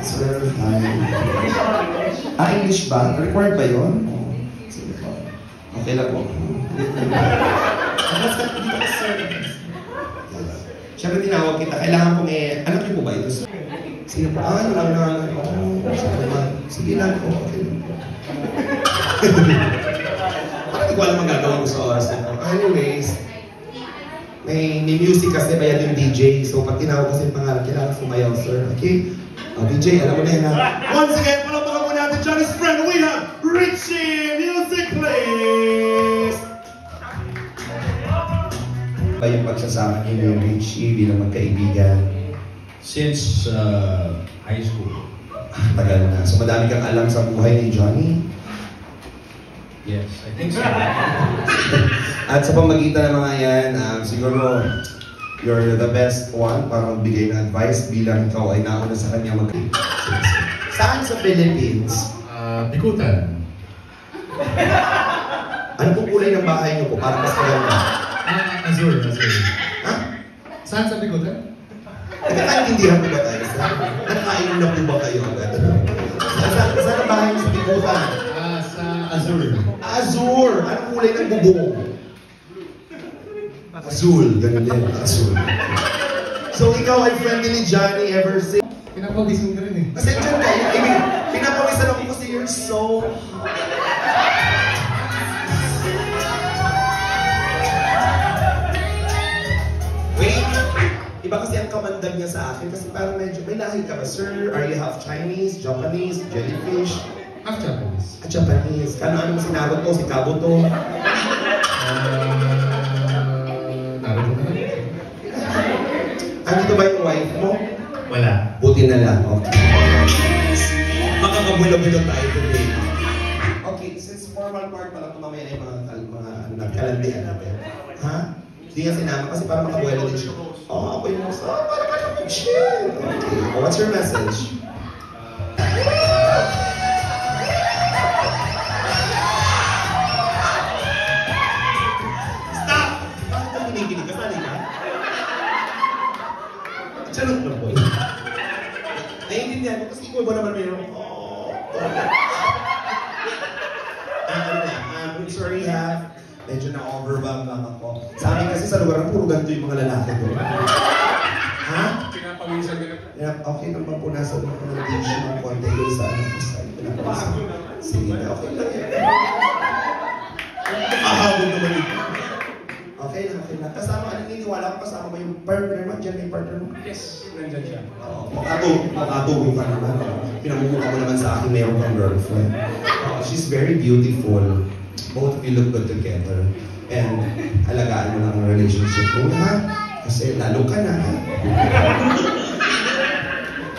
Sir, hi. English ba? Required ba yun? Sige po. Okay lang po. Siyempre tinawag kita. Kailangan kong alam niyo po ba ito? Sige po. Sige lang po. Okay lang po. Parang hindi ko alam ang gagawin ko sa oras na ito. Anyways, may music kasi bayad yung DJ. So pag tinawag kasi yung pangalan, kailangan sumayaw, sir. Okay? DJ, alam mo na yun ha. Once again, palapakan mo natin Johnny's friend. We have Richie! Music, please! Ba yung pagsasama niyo yung Richie bilang magkaibigan? Since high school. Tagal na. So madami kang alam sa buhay ni Johnny? Yes, I think so. At sa pamagitan ng mga yan, siguro you're the best one para magbigay ng advice bilang ikaw ay nauna sa kanya Saan sa Philippines? Bikutan. Ano pong kulay ng bahay niyo po para mas maganda? Azure. Ha? Saan sa Bikutan? Nagkakaintindihan po ba tayo? Nakainom na po ba kayo agad? Saan ang bahay niyo sa Bikutan? Sa Azure. Azure! Anong kulay ng bubong? Azul, ganun din, azul. So ikaw ay friendly ni Johnny ever since? Pinapawisan ka rin eh. Kasi dyan kayo, pinapawisan ako kasi you're so... Wait, iba kasi ang kamandag niya sa akin kasi parang medyo, may lahi ka ba? Sir, are you half Chinese, Japanese, jellyfish? Half Japanese. Japanese. Ano sinagot ko? Si Kabuto? Andito ba yung wife mo? Wala. Buti na lang. Okay. Makakabula-bula tayo today. Okay, since formal part pa lang mamaya na yung mga kalandian natin. Ha? Hindi nga sinama kasi para makabuelo din siya. Ako yung most, para ka na mag-chill. Okay, what's your message? Stop! Bakit ka pinigilig? Kasali ka? Charot na po. Naiintindihan ko kasi ikaw ba naman mayroon? I'm sorry ha. Medyo na-overwhelm lang ako. Sa amin kasi sa lugar ng puro ganito yung mga lalaki ko. Ha? Pinapawisan ka na. Okay naman po nasa mga beach ng konti yung sa ano. Sige na, okay lang yan. Ahawin naman ito. Okay lang. Kasama, naniniwala ko kasama mo yung partner mo? Diyan may partner mo? Yes, nandyan siya. Makatugo ka naman. Pinamumuka mo naman sa akin, mayroon kang girlfriend. She's very beautiful. Both of you look good together. And alagaan mo lang ang relationship mo, ha? Kasi lalo ka na, ha?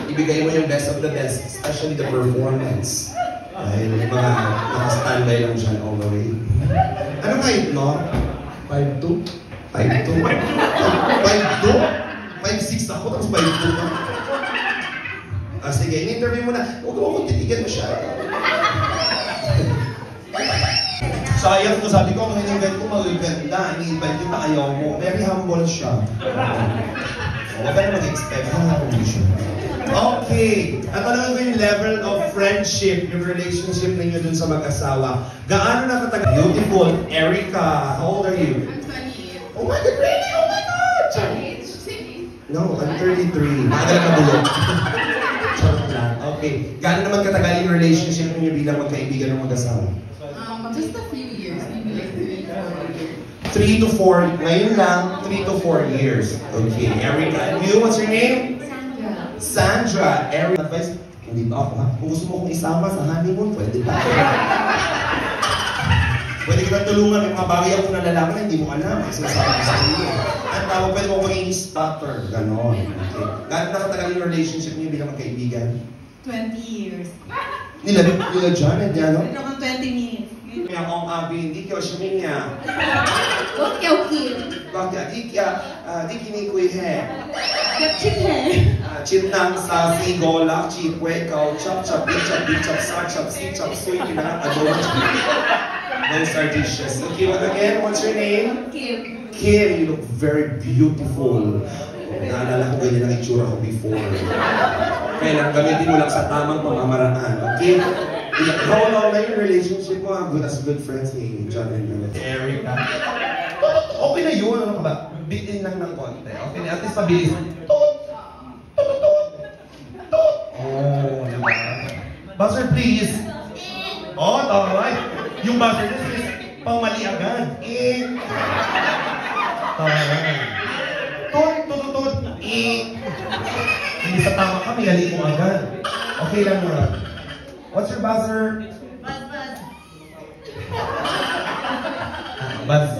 Ibigay mo yung best of the best, especially the performance. Dahil mga naka-standby lang dyan all the way. Anong height mo? 5'2". 5'2"? 5'2"? 5'6" ako, tapos 5'2" ka. Sige, in-interview mo na. Huwag akong titigan mo siya. Sayang ko, sabi ko, kung in-invite ko, mag-ganda. In-invite kita, ayaw mo. Very humble siya. Huwag ka na mag-expect. Humble siya. Okay. At alam ko yung level of friendship, yung relationship ninyo dun sa mag-asawa. Gaano na katagal? Beautiful. Erica, how old are you? I'm 28. Oh my God, really? Oh my God! No, I'm 33. Matagal ka bulog. Charot lang. Okay. Gaano naman katagal yung relationship ninyo bilang magkaibigan ng mag-asawa? Just a few years, maybe like 3 to 4. Ngayon lang, 3 to 4 years. Okay. Erica, you, what's your name? Sandra, Eric, advice, hindi ba ako ha? Kung gusto mo kong isama sa honeymoon, pwede ba? Pwede kitang tulungan, may mga bagay ako nalalaman na hindi mo alam. Sinasabi ko sa iyo. At pwede mo maging starter. Ganon. Okay. Gano'n nakatagal yung relationship niyo bilang magkaibigan? 20 years. Nila Janet, yan, no? Ito kang 20 minutes. Kaya kung hindi ko siya niya. Huwag kayo kill. Bakit? Di kinikui he. Gapchik he. Chitnang sa sigola, chipwe, kau, chop, chop, chop, chop, sa, chop, si, chop, suy, adobo. Those are dishes. Okay, what again? What's your name? Kim. Kim, you look very beautiful. Naalala ko ganyan ang itsura ko before. Kailangan gamitin mo lang sa tamang pamamaraan. Okay? How long na yung relationship mo? Good as good friends ni John and Erica. Okay na yun. Ano ka ba? Bitin lang ng konti. Okay na. At least mabilis. Oh, diba? Buzzer, please. Oh, alright. Yung buzzer na is pang mali agad. Alright. Tut. Hindi sa tama ka, may mo agad. Okay lang mo. What's your buzzer? Buzz.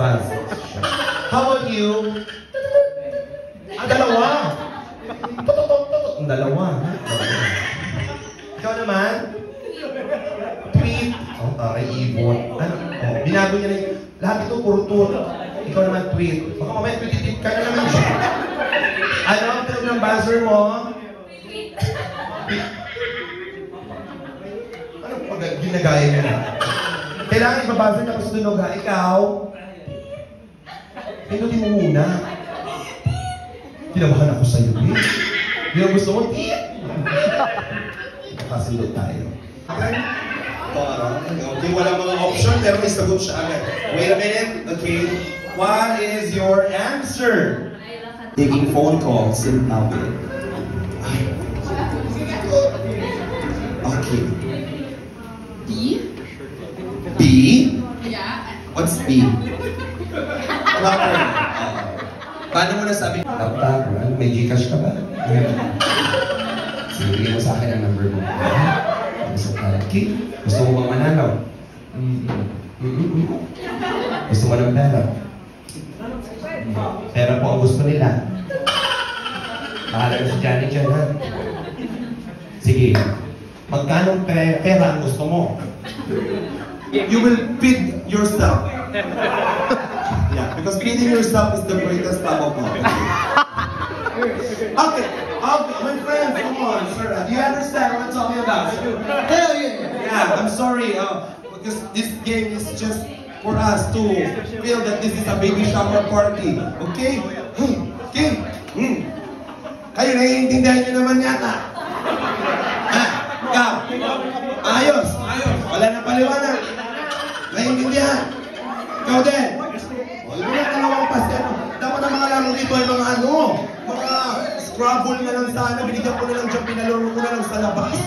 How about you? Dalawa. Ang dalawa. Ikaw naman? Tweet. Oh, taray, ibon. Ano? Oh, binago niya na yung... Lahat ito, puro tour. Ikaw naman, tweet. Baka mamaya, tweet ka na naman siya. Ano ang tunog ng buzzer mo? Ano pag ginagaya niya na? Kailangan ibabuzzer na kasi tunog ha. Ikaw? Pinutin mo muna. Kinabahan ako sa'yo, eh. Hindi ang gusto mo, Nakasindot tayo. Okay, walang mga option, pero may sagot siya agad. Wait a minute. Okay. What is your answer? Taking phone calls in public. Okay. B? B? Yeah. What's B? Paano mo nasabi? Laptop, may Gcash ka ba? Sige, mo sa akin ang number mo. Okay. Gusto mo bang manalo? Gusto mo ng pera? Pera po ang gusto nila. Bahala na si Johnny dyan, ha? Sige. Magkano pera ang gusto mo? You will feed yourself. Yeah, because feeding yourself is the greatest love of all. Okay, my friends, come on, sir. Do you understand what I'm talking about? Hell yeah! Yeah, I'm sorry, because this game is just for us to feel that this is a baby shower party. Okay? Okay? Kayo, naiintindihan nyo naman yata. Ikaw? Ayos. Wala na paliwanag. Naiintindihan? Ikaw din? Yung mga kalawang pasya, dapat ang mga laro dito ay mga Scrabble na lang sana, binigyan ko na lang dyan, pinalaro ko na lang sa labas.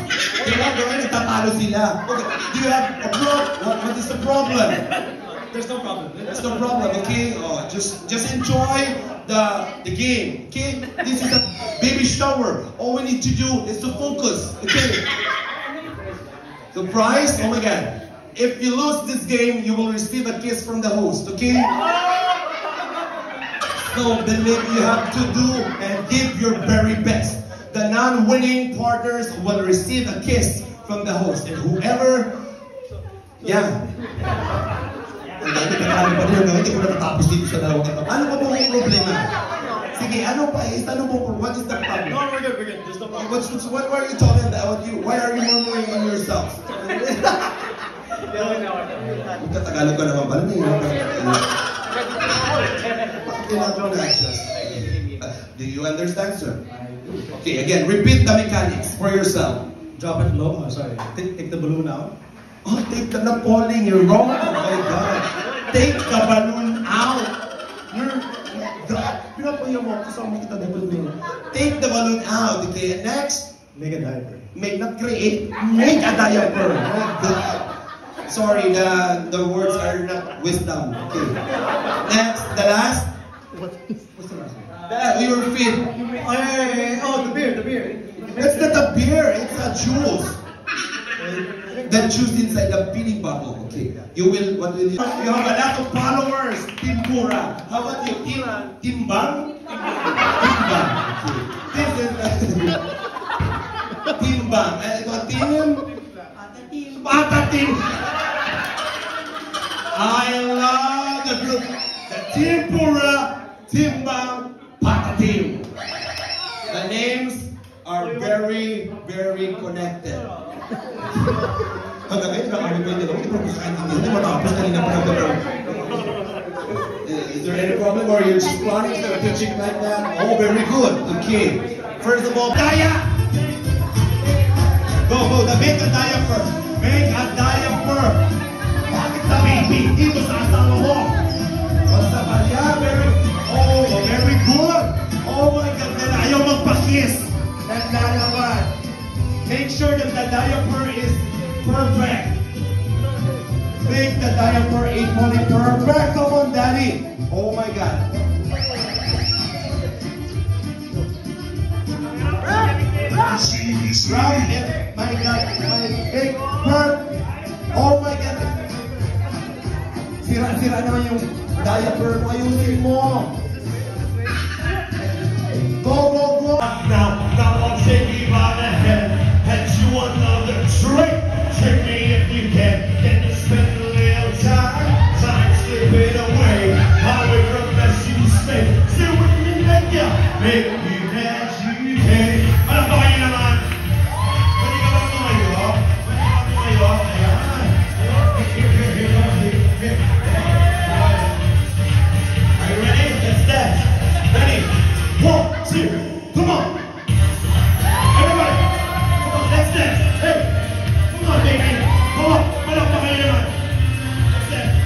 Kaya gawin, nagtatalo sila. Okay, do you have a problem? What is the problem? There's no problem. There's no problem, okay? Oh, just enjoy the game, okay? This is a baby shower. All we need to do is to focus, okay? The prize, oh my God. If you lose this game, you will receive a kiss from the host, okay? So believe you have to do and give your very best. The non-winning partners will receive a kiss from the host. And whoever... Yeah. Ang dami na kami pa rin. Hindi ko natatapos dito sa dalawang ito. Ano ba pong problema? Sige, ano pa is? Ano po? What is the problem? No, we're good. There's no problem. What are you talking about? Why are you murmuring on yourself? Magkatagalog ka naman pala. Do you understand, sir? Okay, again, repeat the mechanics for yourself. Drop it low. Oh, sorry. Take the balloon out. Oh, take the falling. You're wrong. Oh my God. Take the balloon out. Pinapayaw mo. Kasama kita the balloon. Take the balloon out. Okay, and next? Make a diaper. Not create. Make a diaper. Oh God. Sorry, the words are not wisdom. Okay. Next, the last. What's the last one? Your feet. Oh, the beer. It's not a beer, it's a juice. The juice inside the feeding bottle. Okay. You have a lot of followers. Timpura. How about you? Timbang? Timbang. Okay. Timbang. Ito, Patatim. I love the group. The Timpura, Timbang, Patatim. The names are very, very connected. Is there any problem or you're just planning to teaching like that? Oh, very good. Okay. First of all, Daya! Go. Make a diaper. Make a diaper. Bakit sa baby? Dito sa asawa mo. Basta ba? Yeah, very good. Oh my God, then ayaw magpa-kiss. Naglalaban. Make sure that the diaper is perfect. Make the diaper equally perfect. Come on, Daddy. Oh my God. Right? My God. Make perfect. Oh my God. Sira naman yung diaper mo. Ayusin mo. Go. Now I'm shaking by the head. Had you another drink? Trick me if you can. Can you spend a little time? Time slipping away. Away from mess you stay. Still with me, nigga. Make me that you hate. Ano ba kayo naman? Pwede ka ba tumayo? Ayan. Are you ready? Let's dance. Ready? 1, 2, come on! Everybody! Come on, let's dance! Hey! Come on, baby! Come on! Malak pa kayo naman! Let's dance!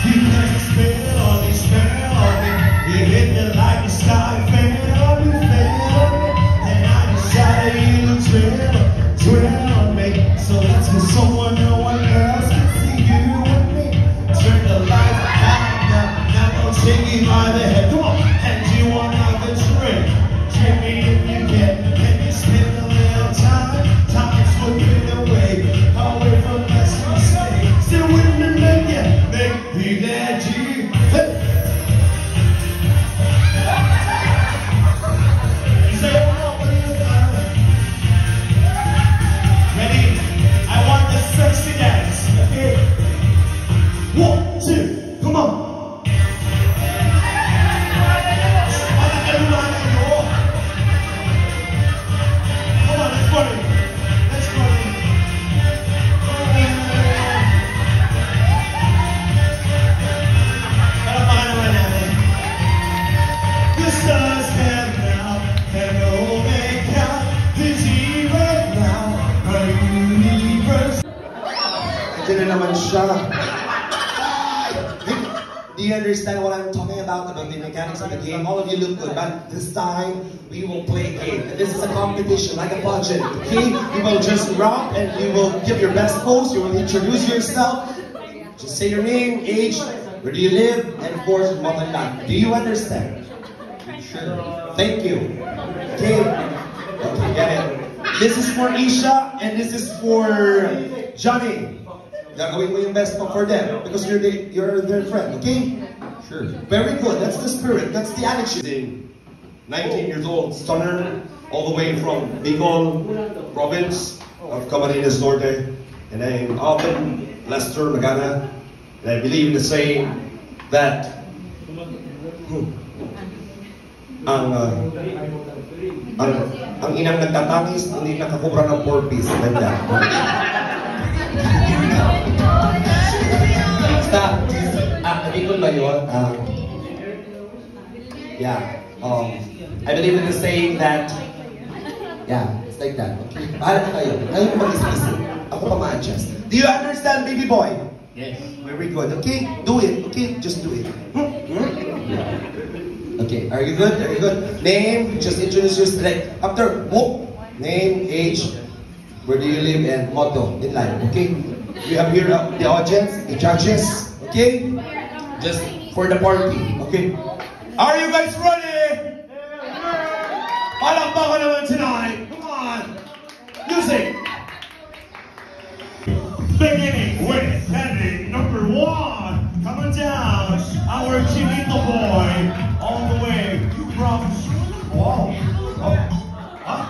You can spell on me, spell on me. You hit me like a sky, fail on me, and I decided you to dwell on me. So let's get someone no one else can see you and me. Turn the lights out now I'm shaking by the head. Come on, and you want another drink? Drink me if you can you spend a little time? Time slipping away from mess mistake. Still with me, make me glad you. Hey. You say, ready? I want the sexy dance. Okay. 1, 2, come on. Come on, let's party. Let's party. Palapakan naman natin. The stars have now, and Omega, the zero now, our universe. Ito na naman siya. Do you understand what I'm talking about the mechanics of the game? All of you look good, but this time we will play a game. And this is a competition, like a budget, okay? You will just rock and you will give your best pose, you will introduce yourself, just say your name, age, where do you live, and of course, what and that. Do you understand? Sure. Thank you. Okay, get it. This is for Isha, and this is for Johnny. Gagawin mo yung best mo for them because you're their friend, okay? Sure. Very good. That's the spirit. That's the attitude. 19 years old, stunner, all the way from Bicol province of Camarines Norte, and I'm Alvin Lester Magana, and I believe in the saying that ang inang nagtatangis, hindi nakakubra ng 4-piece. Ganda. Stop. Bicol ba yun? Yeah. I believe in the saying that, yeah, it's like that. Okay. Bahala na kayo. Kayo mag-isip. Ako pa ma-adjust. Do you understand, baby boy? Yes. Very good. Okay? Do it. Okay? Just do it. Okay. Are you good? Are you good? Name. Just introduce yourself. Like, after, whoop. Name, age, where do you live, and motto in life. Okay? We have here the audience, the judges. Okay? Just for the party. Okay? Are you guys ready? Palakpakan naman tonight. Come on. Music. Beginning with heading number 1. Coming down, our Chinito boy. All the way from... Wow. Oh. Huh?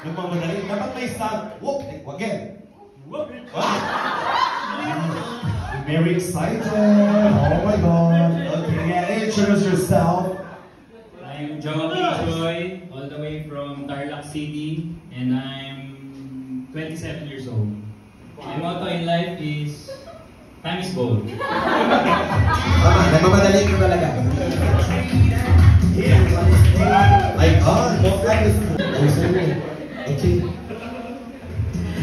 Nagmamadali. Dapat may start. Whoop. Again. Whoop. Very excited. Oh my God. Okay, yeah, introduce yourself. I'm Joey Joy, all the way from Tarlac City, and I'm 27 years old. My motto in life is Time is gold. Tama, nagmamadali ko talaga. Ay, okay.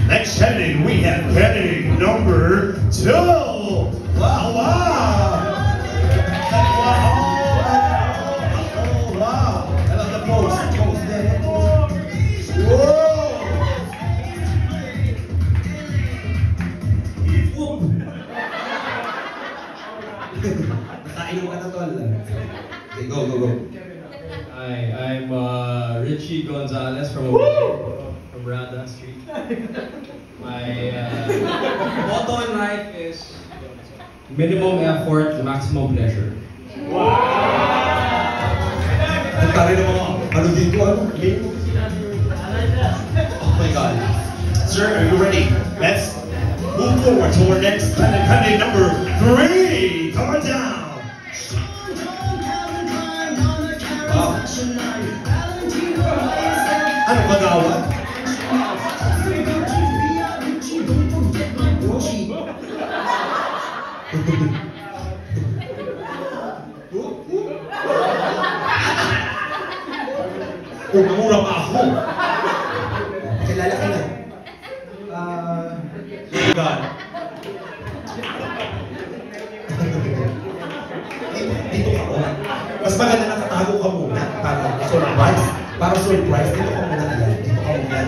Next heading, we have heading number 2. Wow, wow! Wow! I love the pose. Pose there. Whoa! Nakainom ka na, tol. Okay, go. Hi, I'm Richie Gonzalez from Rada Street. My motto in life is minimum effort, maximum pleasure. Ang tari ng mga, ano dito, ano? Oh my God. Sir, are you ready? Let's move forward to our next heading number 3. Come on down. Wow. Ano, magawat? Yoshi. Umura pa ako. Kilala ka na. God. Dito ka muna. Mas maganda nakatago ka muna. Para surprise. Para surprise. Dito ka muna yan. Dito ka muna.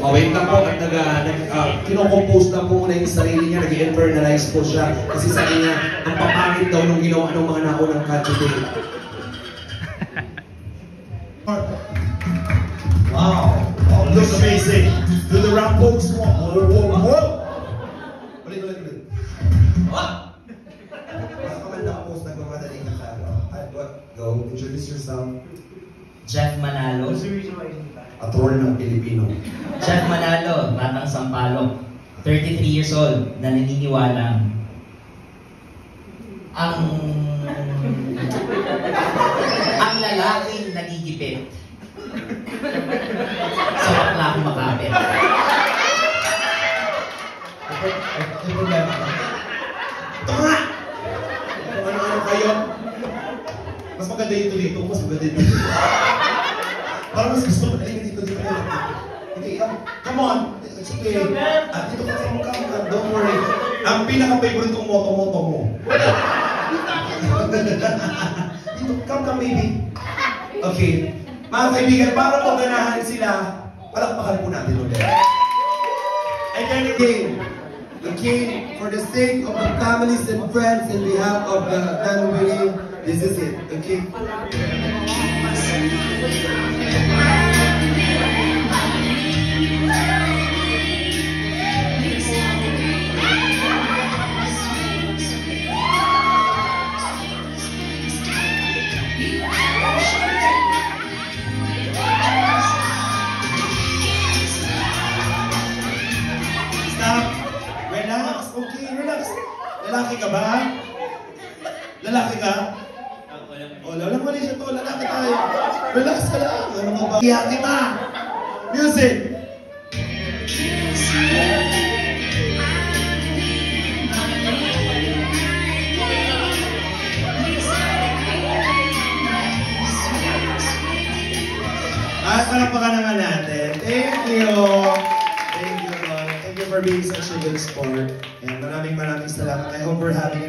Oh, wait lang po. Kinocompose lang po muna yung sarili niya. Nag-internalize po siya. Kasi sabi niya, ang papangit daw nung ginawa ng mga naunang candidate. Wow. Oh, looks amazing. Do the round pose. Whoa. Ulit. Maganda pose. Nagmamadali ka ka. Go. Introduce yourself. Jeff Manalo. Attorney ng Pilipino. Jeff Manalo, Batang Sampaloc. 33 years old, naniniwalang ang lalaking nagigipit sa bakla kumakapit. May problema ka. Ito nga! Kung ano-ano kayo. Mas maganda dito. Mas maganda dito. Parang mas gusto ko na dito. Okay, come on. It's okay. Dito ka, come. Don't worry. Ang pinaka-favorite kong moto mo. Dito, come, baby. Okay. Mga kaibigan, para po ganahan sila, palakpakan po natin ulit. Again, for the sake of the families and friends in behalf of the family, this is it, okay? Lalaki ka ba? Lalaki ka? O, walang mali siya to. Lalaki tayo. Relax ka lang. Ano ka ba? Kaya kita! Music! Palapakan naman natin. Thank you! Thank you for being such a good sport. And maraming salamat. I hope we're having a